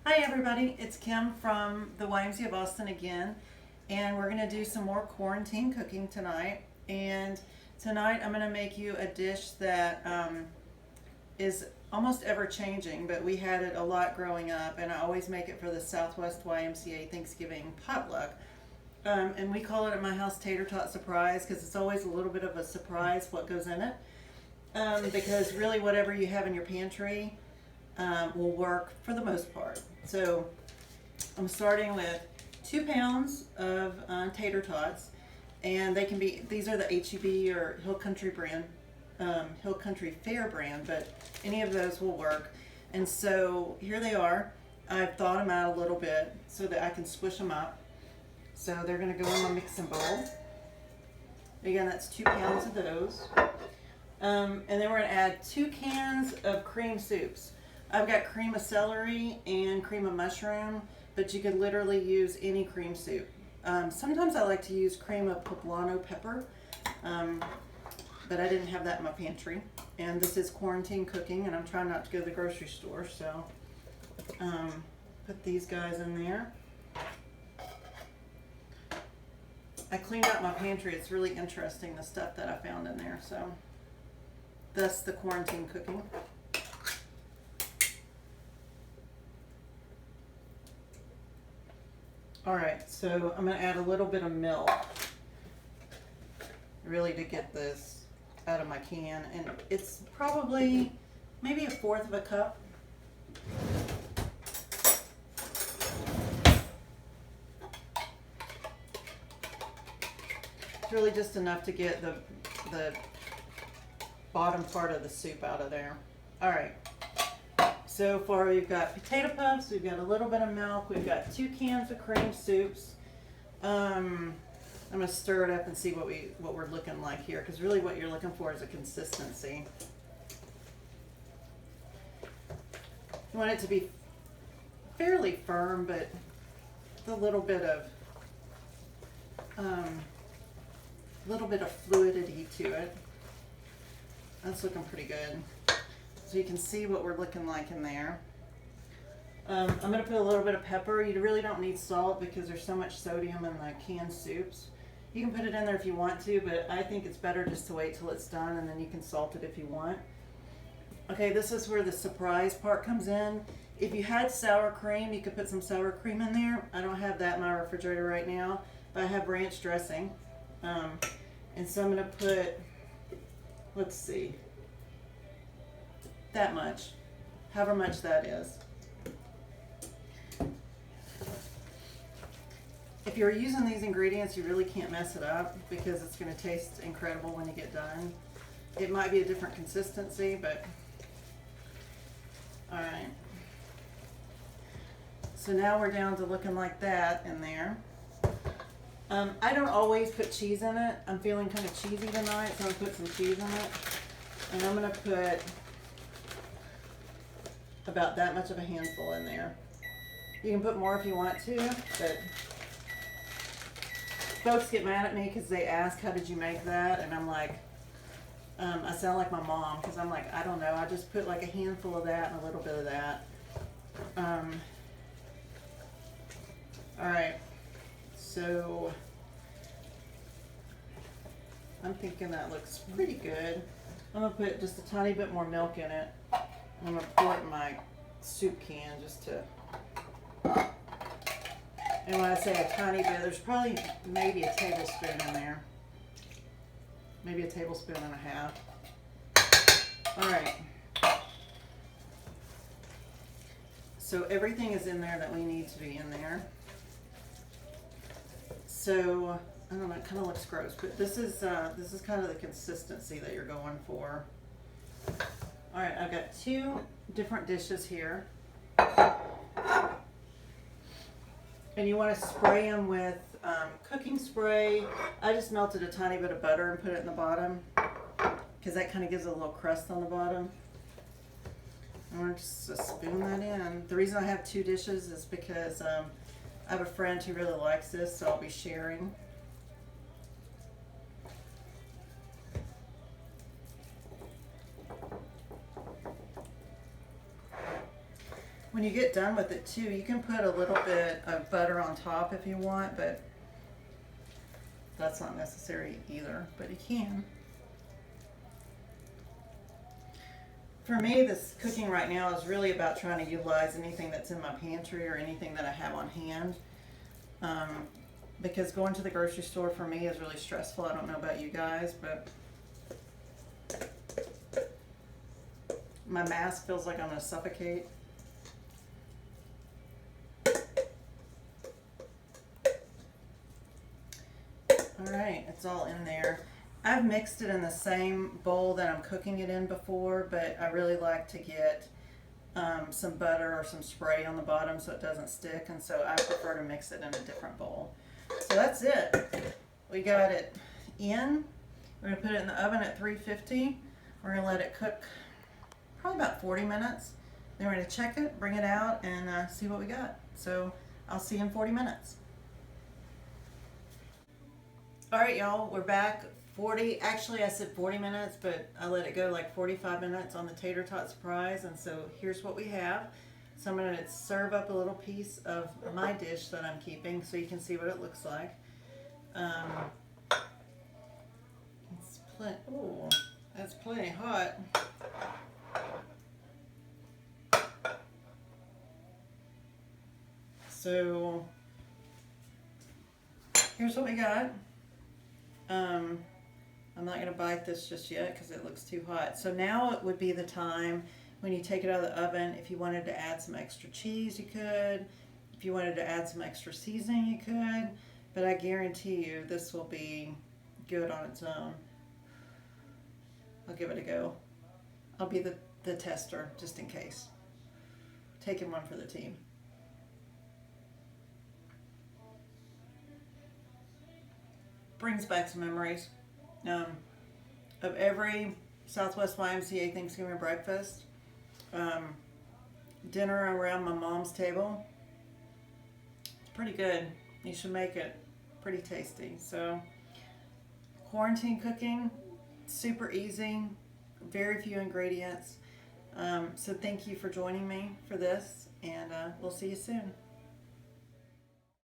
Hi everybody, it's Kim from the YMCA of Boston again, and we're going to do some more quarantine cooking tonight. And tonight I'm going to make you a dish that is almost ever changing, but we had it a lot growing up, and I always make it for the Southwest YMCA Thanksgiving potluck. And we call it at my house Tater Tot Surprise because it's always a little bit of a surprise what goes in it. Because really whatever you have in your pantry will work for the most part. So I'm starting with 2 pounds of tater tots, and they can be, these are the HEB or Hill Country brand, Hill Country Fair brand, but any of those will work. And so here they are. I've thawed them out a little bit so that I can squish them up. So they're going to go in my mixing bowl. Again, that's 2 pounds of those. And then we're going to add 2 cans of cream soups. I've got cream of celery and cream of mushroom, but you could literally use any cream soup. Sometimes I like to use cream of poblano pepper, but I didn't have that in my pantry. And this is quarantine cooking, and I'm trying not to go to the grocery store, so put these guys in there. I cleaned out my pantry. It's really interesting, the stuff that I found in there, so that's the quarantine cooking. Alright, so I'm going to add a little bit of milk, really to get this out of my can, and it's probably maybe 1/4 of a cup. It's really just enough to get the bottom part of the soup out of there. Alright. So far we've got potato puffs, we've got a little bit of milk, we've got 2 cans of cream soups. I'm going to stir it up and see what we're looking like here, because really what you're looking for is a consistency. You want it to be fairly firm, but with a little bit of fluidity to it. That's looking pretty good. So you can see what we're looking like in there. I'm going to put a little bit of pepper. You really don't need salt because there's so much sodium in the canned soups. You can put it in there if you want to, but I think it's better just to wait till it's done and then you can salt it if you want. Okay, this is where the surprise part comes in. If you had sour cream, you could put some sour cream in there. I don't have that in my refrigerator right now, but I have ranch dressing. And so I'm going to put, let's see, that much, however much that is. If you're using these ingredients, you really can't mess it up because it's going to taste incredible when you get done. It might be a different consistency, but all right. So now we're down to looking like that in there. I don't always put cheese in it. I'm feeling kind of cheesy tonight, so I'm going to put some cheese in it. And I'm going to put about that much of a handful in there. You can put more if you want to, but folks get mad at me because they ask, how did you make that? And I'm like, I sound like my mom because I'm like, I don't know. I just put like a handful of that and a little bit of that. All right. So I'm thinking that looks pretty good. I'm going to put just a tiny bit more milk in it. I'm going to pour it in my soup can just to, and when I say a tiny bit, there's probably maybe a tablespoon in there. Maybe a tablespoon and a half. All right. So everything is in there that we need to be in there. So I don't know, it kind of looks gross, but this is kind of the consistency that you're going for. All right, I've got 2 different dishes here. And you want to spray them with cooking spray. I just melted a tiny bit of butter and put it in the bottom because that kind of gives a little crust on the bottom. And we're just to spoon that in. The reason I have 2 dishes is because I have a friend who really likes this, so I'll be sharing. when you get done with it too, you can put a little bit of butter on top if you want, but that's not necessary either, but you can. For me, this cooking right now is really about trying to utilize anything that's in my pantry or anything that I have on hand. Because going to the grocery store for me is really stressful. I don't know about you guys, but my mask feels like I'm going to suffocate. Alright, it's all in there. I've mixed it in the same bowl that I'm cooking it in before, but I really like to get some butter or some spray on the bottom so it doesn't stick, and so I prefer to mix it in a different bowl. So that's it. We got it in. We're going to put it in the oven at 350. We're going to let it cook probably about 40 minutes. Then we're going to check it, bring it out, and see what we got. So I'll see you in 40 minutes. Alright y'all, we're back. Actually I said 40 minutes, but I let it go like 45 minutes on the tater tot surprise, and so here's what we have. So I'm going to serve up a little piece of my dish that I'm keeping so you can see what it looks like. That's plenty hot. So here's what we got. I'm not going to bite this just yet because it looks too hot. So now it would be the time when you take it out of the oven. If you wanted to add some extra cheese, you could. If you wanted to add some extra seasoning, you could. But I guarantee you this will be good on its own. I'll give it a go. I'll be the tester just in case. Taking one for the team. Brings back some memories of every Southwest YMCA Thanksgiving breakfast, dinner around my mom's table. It's pretty good. You should make it. Pretty tasty. So quarantine cooking, super easy, very few ingredients. So thank you for joining me for this, and we'll see you soon.